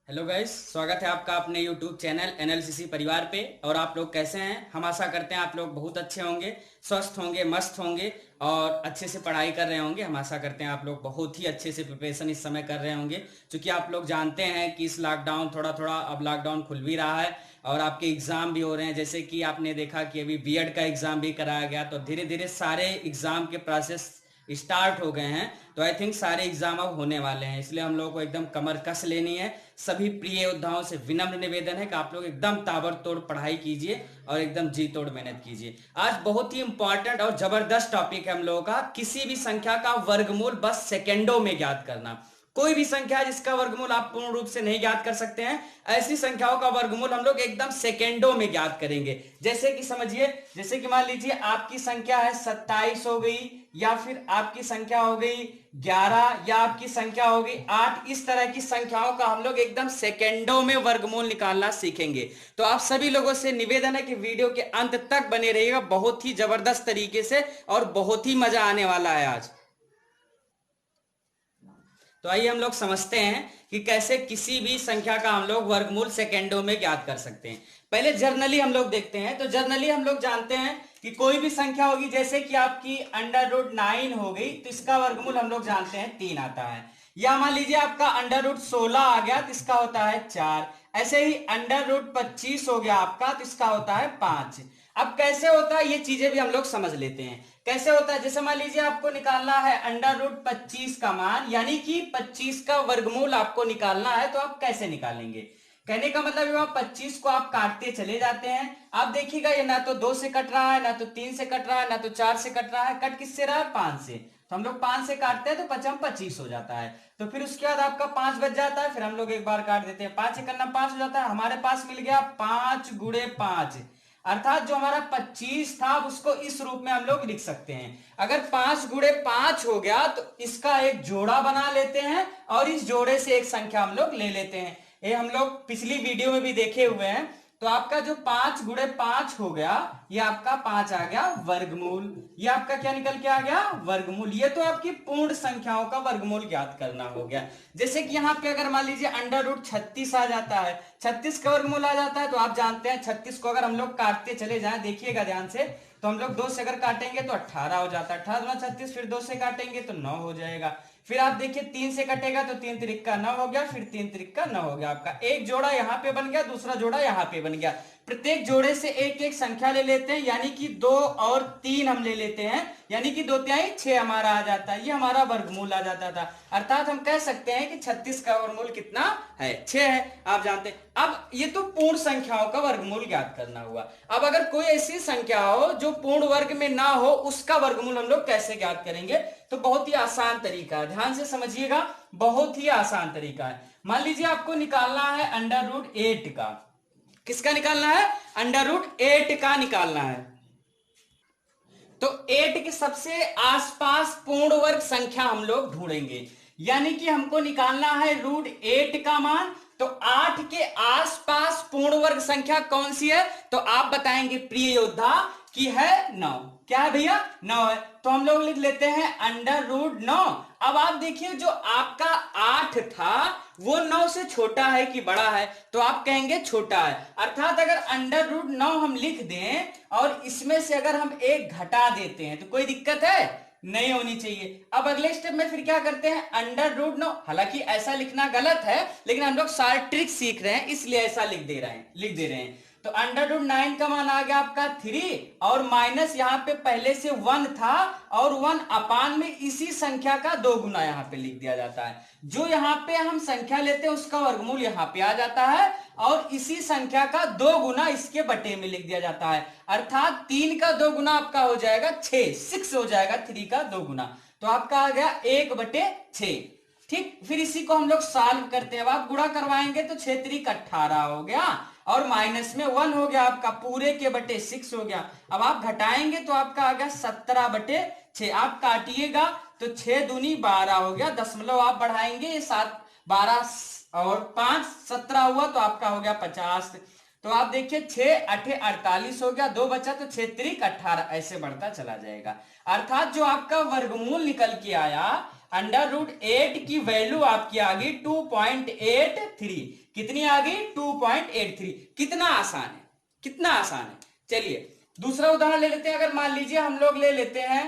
Hello guys, स्वागत है आपका अपने यूट्यूब चैनल एनएलसीसी परिवार पे। और आप लोग कैसे हैं? हम आशा करते हैं आप लोग बहुत अच्छे होंगे, स्वस्थ होंगे, मस्त होंगे और अच्छे से पढ़ाई कर रहे होंगे। हम आशा करते हैं आप लोग बहुत ही अच्छे से प्रिपरेशन इस समय कर रहे होंगे, क्योंकि आप लोग जानते हैं कि इस लॉकडाउन थोड़ा थोड़ा अब लॉकडाउन खुल भी रहा है और आपके एग्जाम भी हो रहे हैं। जैसे कि आपने देखा कि अभी बीएड का एग्जाम भी कराया गया, तो धीरे धीरे सारे एग्जाम के प्रोसेस स्टार्ट हो गए हैं। तो आई थिंक सारे एग्जाम अब होने वाले हैं, इसलिए हम लोगों को एकदम कमर कस लेनी है। सभी प्रिय योद्धाओं से विनम्र निवेदन है कि आप लोग एकदम ताबड़तोड़ पढ़ाई कीजिए और एकदम जी तोड़ मेहनत कीजिए। आज बहुत ही इंपॉर्टेंट और जबरदस्त टॉपिक है हम लोगों का, किसी भी संख्या का वर्गमूल बस सेकेंडों में ज्ञात करना। कोई भी संख्या जिसका वर्गमूल आप पूर्ण रूप से नहीं ज्ञात कर सकते हैं, ऐसी संख्याओं का वर्गमूल हम लोग एकदम सेकेंडों में ज्ञात करेंगे। जैसे कि समझिए, जैसे कि मान लीजिए आपकी संख्या है 27 हो गई, या फिर आपकी संख्या हो गई 11, या आपकी संख्या हो गई 8। इस तरह की संख्याओं का हम लोग एकदम सेकेंडों में वर्गमूल निकालना सीखेंगे। तो आप सभी लोगों से निवेदन है कि वीडियो के अंत तक बने रहिएगा, बहुत ही जबरदस्त तरीके से और बहुत ही मजा आने वाला है आज। तो आइए हम लोग समझते हैं कि कैसे किसी भी संख्या का हम लोग वर्गमूल सेकेंडों में ज्ञात कर सकते हैं। पहले जर्नली हम लोग देखते हैं। तो जर्नली हम लोग जानते हैं कि कोई भी संख्या होगी, जैसे कि आपकी √9 हो गई, तो इसका वर्गमूल हम लोग जानते हैं 3 आता है। या मान लीजिए आपका √16 आ गया, तो इसका होता है 4। ऐसे ही √25 हो गया आपका, तो इसका होता है 5। अब कैसे होता है ये चीजें भी हम लोग समझ लेते हैं। कैसे होता है, जैसे मान लीजिए आपको निकालना है √25 का मान, यानी कि 25 का वर्गमूल आपको निकालना है। तो आप कैसे निकालेंगे? कहने का मतलब ये 25 को आप काटते चले जाते हैं। आप देखिएगा, ये ना तो 2 से कट रहा है, ना तो 3 से कट रहा है, ना तो 4 से कट रहा है। कट किससे रहा है? 5 से। तो हम लोग 5 से काटते हैं तो 5 25 हो जाता है। तो फिर उसके बाद आपका 5 बच जाता है। फिर हम लोग एक बार काट देते हैं, 5 1 5 हो जाता है। हमारे पास मिल गया 5 गुणे 5, अर्थात जो हमारा 25 था उसको इस रूप में हम लोग लिख सकते हैं। अगर 5 गुणे 5 हो गया तो इसका एक जोड़ा बना लेते हैं और इस जोड़े से एक संख्या हम लोग ले लेते हैं। ये हम लोग पिछली वीडियो में भी देखे हुए हैं। तो आपका जो 5 गुणे 5 हो गया, ये आपका 5 आ गया वर्गमूल। ये आपका क्या निकल के आ गया? वर्गमूल। ये तो आपकी पूर्ण संख्याओं का वर्गमूल ज्ञात करना हो गया। जैसे कि यहाँ पे अगर मान लीजिए √36 आ जाता है, 36 का वर्गमूल आ जाता है, तो आप जानते हैं 36 को अगर हम लोग काटते चले जाएं, देखिएगा ध्यान से, तो हम लोग 2 से अगर काटेंगे तो 18 हो जाता है। 18 दूना 36, फिर 2 से काटेंगे तो 9 हो जाएगा। फिर आप देखिए 3 से कटेगा तो 3 त्रिक का 9 हो गया, फिर 3 त्रिक का 9 हो गया। आपका एक जोड़ा यहाँ पे बन गया, दूसरा जोड़ा यहाँ पे बन गया। प्रत्येक जोड़े से एक एक संख्या ले लेते हैं, यानी कि 2 और 3 हम ले लेते हैं, यानी कि 2 तिहाई 6 हमारा आ जाता है। ये हमारा वर्गमूल आ जाता था। अर्थात हम कह सकते हैं कि 36 का वर्गमूल कितना है? 6 है। आप जानते हैं। अब ये तो पूर्ण संख्याओं का वर्गमूल ज्ञात करना हुआ। अब अगर कोई ऐसी संख्या हो जो पूर्ण वर्ग में ना हो, उसका वर्गमूल हम लोग कैसे ज्ञात करेंगे? तो बहुत ही आसान तरीका है, ध्यान से समझिएगा, बहुत ही आसान तरीका है। मान लीजिए आपको निकालना है √8 का। किसका निकालना है? √8 का निकालना है। तो 8 के सबसे आसपास पूर्ण वर्ग संख्या हम लोग ढूंढेंगे, यानी कि हमको निकालना है √8 का मान। तो 8 के आसपास पूर्ण वर्ग संख्या कौन सी है? तो आप बताएंगे प्रिय योद्धा कि है 9। क्या है भैया? 9 है। तो हम लोग लिख लेते हैं √9। अब आप देखिए, जो आपका 8 था वो 9 से छोटा है कि बड़ा है? तो आप कहेंगे छोटा है। अर्थात अगर √9 हम लिख दें और इसमें से अगर हम एक घटा देते हैं तो कोई दिक्कत है? नहीं होनी चाहिए। अब अगले स्टेप में फिर क्या करते हैं? √9, हालांकि ऐसा लिखना गलत है, लेकिन हम लोग सारे ट्रिक सीख रहे हैं इसलिए ऐसा लिख दे रहे हैं। तो √9 का मान आ गया आपका 3, और माइनस यहाँ पे पहले से 1 था, और 1 अपान में इसी संख्या का 2 गुना यहाँ पे लिख दिया जाता है। जो यहाँ पे हम संख्या लेते हैं उसका वर्गमूल यहाँ पे आ जाता है, और इसी संख्या का 2 गुना इसके बटे में लिख दिया जाता है। अर्थात 3 का 2 गुना आपका हो जाएगा 6 हो जाएगा 3 का 2 गुना। तो आपका आ गया 1/6। ठीक, फिर इसी को हम लोग सॉल्व करते हैं। अब आप गुणा करवाएंगे तो 6 त्रिक 18 हो गया, और माइनस में 1 हो गया, आपका पूरे के बटे 6 हो गया। अब आप घटाएंगे तो आपका आ गया 17/6। आप काटिएगा तो 6 दूनी 12 हो गया, दशमलव आप बढ़ाएंगे, ये 7 12 और 5 17 हुआ, तो आपका हो गया 50। तो आप देखिए 6 8 48 हो गया, 2 बचा तो 6 त्रिक 18, ऐसे बढ़ता चला जाएगा। अर्थात जो आपका वर्गमूल निकल के आया, √8 की वैल्यू आपकी आ गई 2.83। कितनी आ गई? 2.83। कितना आसान है, कितना आसान है। चलिए दूसरा उदाहरण ले लेते हैं। अगर मान लीजिए हम लोग ले लेते हैं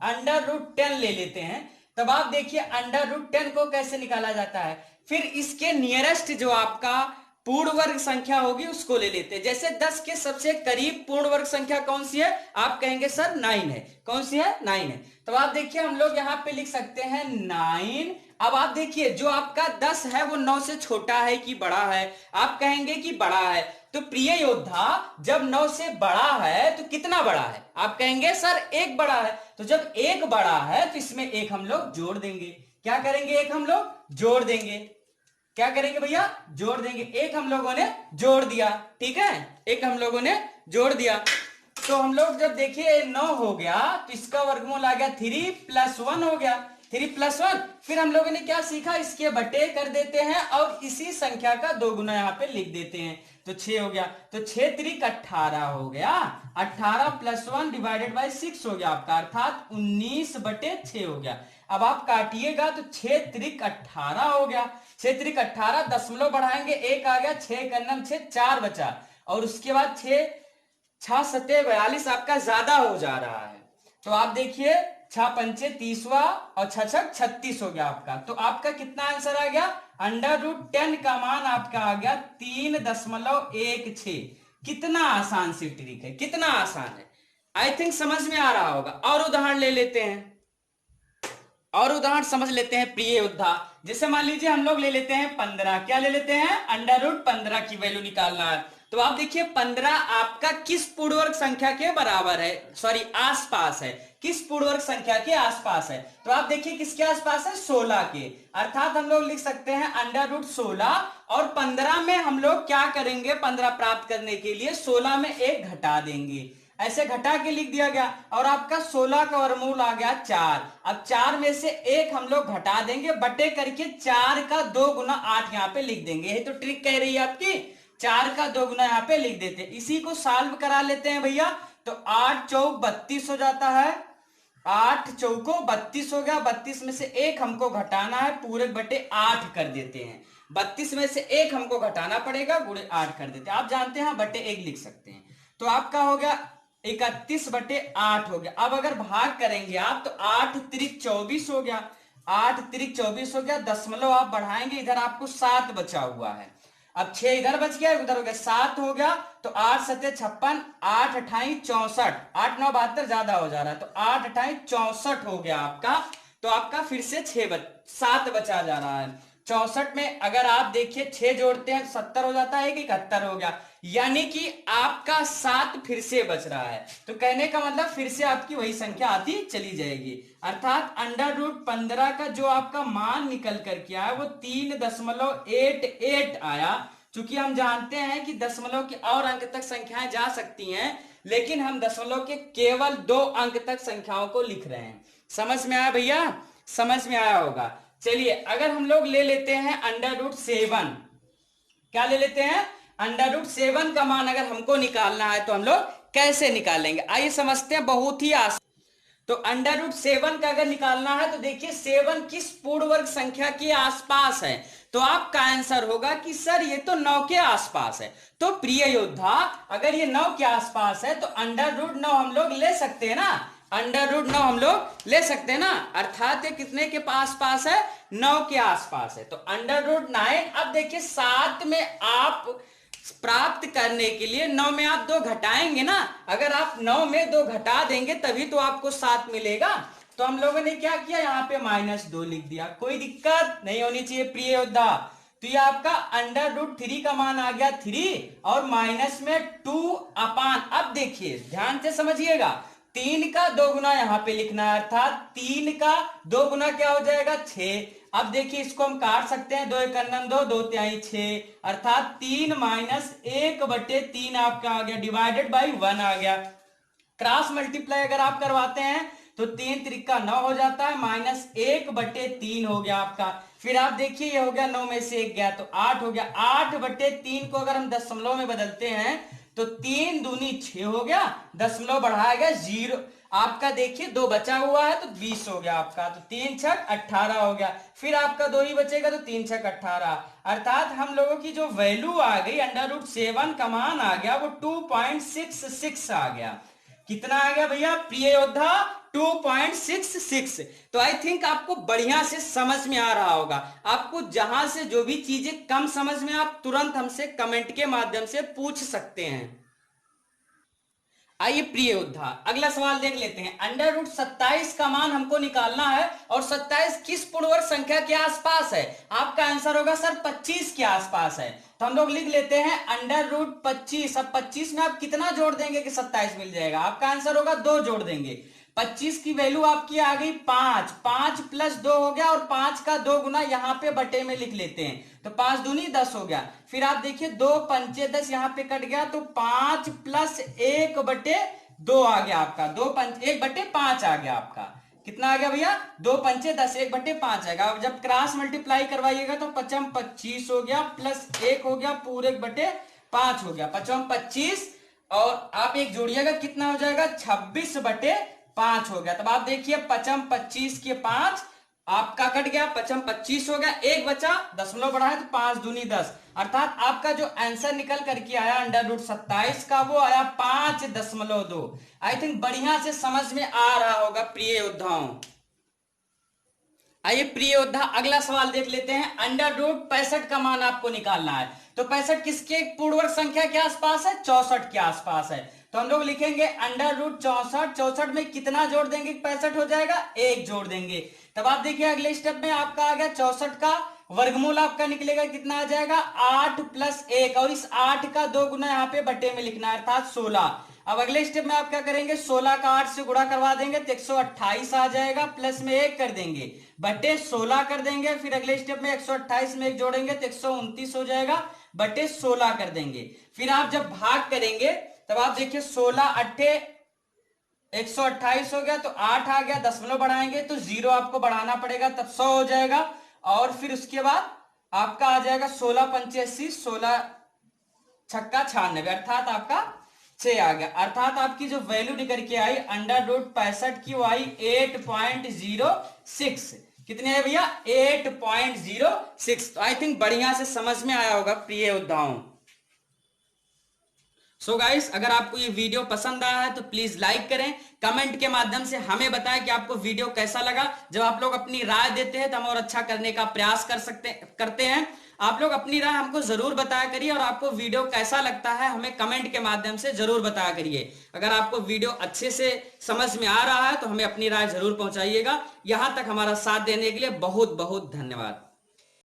√10 ले लेते हैं, तब आप देखिए √10 को कैसे निकाला जाता है। फिर इसके नियरेस्ट जो आपका पूर्ण वर्ग संख्या होगी उसको ले लेते हैं। जैसे 10 के सबसे करीब पूर्ण वर्ग संख्या कौन सी है? आप कहेंगे सर 9 है। कौन सी है? 9 है। तो आप देखिए हम लोग यहां पे लिख सकते हैं 9। अब आप देखिए जो आपका 10 है वो 9 से छोटा है कि बड़ा है? आप कहेंगे कि बड़ा है। तो प्रिय योद्धा जब 9 से बड़ा है तो कितना बड़ा है? आप कहेंगे सर 1 बड़ा है। तो जब 1 बड़ा है तो इसमें 1 हम लोग जोड़ देंगे। क्या करेंगे? 1 हम लोग जोड़ देंगे। क्या करेंगे भैया? जोड़ देंगे। 1 हम लोगों ने जोड़ दिया, ठीक है, 1 हम लोगों ने जोड़ दिया। तो हम लोग जब देखिए 9 हो गया तो इसका वर्गमूल आ गया 3 + 1 हो गया। 3 + 1। फिर हम लोगों ने क्या सीखा? इसके बटे कर देते हैं और इसी संख्या का 2 गुना यहाँ पे लिख देते हैं। तो 6 हो गया। तो 6 × 18 हो गया। 18 + 1 / 6 हो गया आपका, अर्थात 19/6 हो गया। अब आप काटिएगा तो 6 × 18 हो गया। 6 × 18, दशमलव बढ़ाएंगे 1 आ गया, 6 × 9 6, 4 बचा। और उसके बाद 6 6 7 42 आपका ज्यादा हो जा रहा है। तो आप देखिए 6 पंचे 30वां और 6 6 36 हो गया आपका। तो आपका कितना आंसर आ गया? √10 का मान आपका आ गया 3.16। कितना आसान सी ट्रिक है, कितना आसान है। आई थिंक समझ में आ रहा होगा। और उदाहरण ले लेते हैं, और उदाहरण समझ लेते हैं प्रिय योद्धा। जैसे मान लीजिए हम लोग ले लेते हैं 15। क्या ले लेते हैं? √15 की वैल्यू निकालना है। तो आप देखिए 15 आपका किस पूर्ण वर्ग संख्या के बराबर है, सॉरी आसपास है। किस पूर्ण वर्ग संख्या के आसपास है? तो आप देखिए किसके आसपास है? 16 के। अर्थात हम लोग लिख सकते हैं √16 और 15 में हम लोग क्या करेंगे? 15 प्राप्त करने के लिए 16 में 1 घटा देंगे। ऐसे घटा के लिख दिया गया और आपका 16 का वर्गमूल आ गया 4। अब 4 में से 1 हम लोग घटा देंगे, बटे करके 4 का 2 गुना 8 यहाँ पे लिख देंगे। ये तो ट्रिक कह रही है आपकी। 4 का 2 गुना यहाँ पे लिख देते हैं। इसी को सॉल्व करा लेते हैं भैया। तो 8 चौक 32 हो जाता है। 8 चौको 32 हो गया। 32 में से 1 हमको घटाना है, पूरे बटे 8 कर देते हैं। 32 में से 1 हमको घटाना पड़ेगा, गुणे 8 कर देते हैं। आप जानते हैं बटे 1 लिख सकते हैं। तो आपका हो गया 31/8 हो गया। अब अगर भाग करेंगे आप तो 8 × 24 हो गया। 8 × 24 हो गया। दशमलव आप बढ़ाएंगे, इधर आपको 7 बचा हुआ है। अब 6 इधर बच गया, उधर हो गया 7 हो गया। तो 8 × 7 = 56, 8 × 28 = 64, 8 9 72 ज्यादा हो जा रहा है। तो 8 × 28 = 64 हो गया आपका। तो आपका फिर से 7 बचा जा रहा है। 64 में अगर आप देखिए 6 जोड़ते हैं 70 हो जाता है कि 71 हो गया। यानी कि आपका 7 फिर से बच रहा है। तो कहने का मतलब फिर से आपकी वही संख्या आती चली जाएगी। अर्थात √15 का जो आपका मान निकल करके आया वो 3.88 आया। चूंकि हम जानते हैं कि दशमलव के और अंक तक संख्याएं जा सकती हैं, लेकिन हम दशमलव के केवल 2 अंक तक संख्याओं को लिख रहे हैं। समझ में आया भैया? समझ में आया होगा। चलिए अगर हम लोग ले लेते हैं √7। क्या ले लेते हैं? √7 का मान अगर हमको निकालना है तो हम लोग कैसे निकालेंगे, आइए समझते हैं। बहुत ही आसान। तो √7 का अगर निकालना है तो देखिए 7 किस पूर्ण वर्ग संख्या के आसपास है? तो आपका आंसर होगा कि सर ये तो 9 के आसपास है। तो प्रिय योद्धा अगर ये 9 के आसपास है तो √9 हम लोग ले सकते हैं ना। √9 हम लोग ले सकते हैं ना। अर्थात ये कितने के आसपास है? 9 के आसपास है। तो √9। अब देखिए 7 में आप प्राप्त करने के लिए 9 में आप 2 घटाएंगे ना। अगर आप 9 में 2 घटा देंगे तभी तो आपको 7 मिलेगा। तो हम लोगों ने क्या किया? यहाँ पे -2 लिख दिया। कोई दिक्कत नहीं होनी चाहिए प्रिय योद्धा। तो ये आपका √3 का मान आ गया 3 और माइनस में 2/। अब देखिए ध्यान से समझिएगा, 3 का 2 गुना यहाँ पे लिखना है। अर्थात 3 का 2 गुना क्या हो जाएगा? 6। अब देखिए इसको हम काट सकते हैं। 2 × 1 = 2, 2 × 3 = 6। अर्थात 3 - 1/3 आपका आ गया, /1 आ गया। क्रॉस मल्टीप्लाई अगर आप करवाते हैं तो 3 × 3 = 9 हो जाता है, -1/3 हो गया आपका। फिर आप देखिए ये हो गया 9 में से 1 गया तो 8 हो गया। 8/3 को अगर हम दशमलव में बदलते हैं तो 3 दूनी 6 हो गया, दशमलव बढ़ाया गया 0। आपका देखिए 2 बचा हुआ है तो 20 हो गया आपका, तो 3 छक 18 हो गया। फिर आपका 2 ही बचेगा तो 3 छक 18, अर्थात हम लोगों की जो वैल्यू आ गई √7 का मान आ गया वो 2.66 आ गया। कितना आ गया भैया प्रिय योद्धा? 2.66। तो आई थिंक आपको बढ़िया से समझ में आ रहा होगा। आपको जहां से जो भी चीजें कम समझ में आप तुरंत हमसे कमेंट के माध्यम से पूछ सकते हैं। आइए प्रिय योद्धा अगला सवाल देख लेते हैं। √27 का मान हमको निकालना है और 27 किस पूर्ण वर्ग संख्या के आसपास है? आपका आंसर होगा सर 25 के आसपास है। तो हम लोग लिख लेते हैं √25। अब 25 में आप कितना जोड़ देंगे कि 27 मिल जाएगा? आपका आंसर होगा 2 जोड़ देंगे। 25 की वैल्यू आपकी आ गई 5, 5 + 2 हो गया और 5 का 2 गुना यहां पे बटे में लिख लेते हैं, तो 5 दूनी 10 हो गया। फिर आप देखिए 2 पंचे 10 यहां पे कट गया तो 5 + 1/2 आ गया आपका, 1/5 आ गया आपका। कितना आ गया भैया? 2 पंचे 10, 1/5 आएगा। अब जब क्रॉस मल्टीप्लाई करवाइएगा तो 5 25 हो गया प्लस 1 हो गया पूरे 1/5 हो गया, 5 25 और आप एक जोड़िएगा कितना हो जाएगा? 26/5 हो गया। तब आप देखिए 5 25 के 5 आपका कट गया, 5 25 हो गया, एक बचा, दशमलव बढ़ा है तो 5 दूनी 10, अर्थात आपका जो आंसर निकल करके आया √27 का वो आया 5.2। आई थिंक बढ़िया से समझ में आ रहा होगा प्रिय योद्धाओं। आइए प्रिय योद्धा अगला सवाल देख लेते हैं। √65 का मान आपको निकालना है। तो 65 किसके पूर्ण वर्ग संख्या के आसपास है? 64 के आसपास है। तो हम लोग लिखेंगे √64। 64 में कितना जोड़ देंगे 65 हो जाएगा? 1 जोड़ देंगे। तब आप देखिए अगले स्टेप में आपका आ गया 64 का वर्गमूल आपका निकलेगा, कितना आ जाएगा? 8 + 1 और इस 8 का 2 गुना यहाँ पे बटे में लिखना है, अर्थात 16। अब अगले स्टेप में आप क्या करेंगे? 16 का 8 से गुणा करवा देंगे तो 128 आ जाएगा, प्लस में 1 कर देंगे बटे 16 कर देंगे। फिर अगले स्टेप में 128 में 1 जोड़ेंगे तो 129 हो जाएगा, बटे 16 कर देंगे। फिर आप जब भाग करेंगे तब आप देखिए 16 8 128 हो गया तो 8 आ गया, दशमलव बढ़ाएंगे तो 0 आपको बढ़ाना पड़ेगा, तब 100 हो जाएगा। और फिर उसके बाद आपका आ जाएगा 16 85, 16 छक्का 96, अर्थात आपका 6 आ गया। अर्थात आपकी जो वैल्यू निकल के आई √65 की वो आई 8.06। कितने है भैया? 8.06। तो आई थिंक बढ़िया से समझ में आया होगा प्रिय योद्धाओं। सो गाइस अगर आपको ये वीडियो पसंद आया है तो प्लीज लाइक करें, कमेंट के माध्यम से हमें बताएं कि आपको वीडियो कैसा लगा। जब आप लोग अपनी राय देते हैं तो हम और अच्छा करने का प्रयास करते हैं। आप लोग अपनी राय हमको जरूर बताया करिए और आपको वीडियो कैसा लगता है हमें कमेंट के माध्यम से जरूर बताया करिए। अगर आपको वीडियो अच्छे से समझ में आ रहा है तो हमें अपनी राय जरूर पहुंचाइएगा। यहां तक हमारा साथ देने के लिए बहुत बहुत धन्यवाद।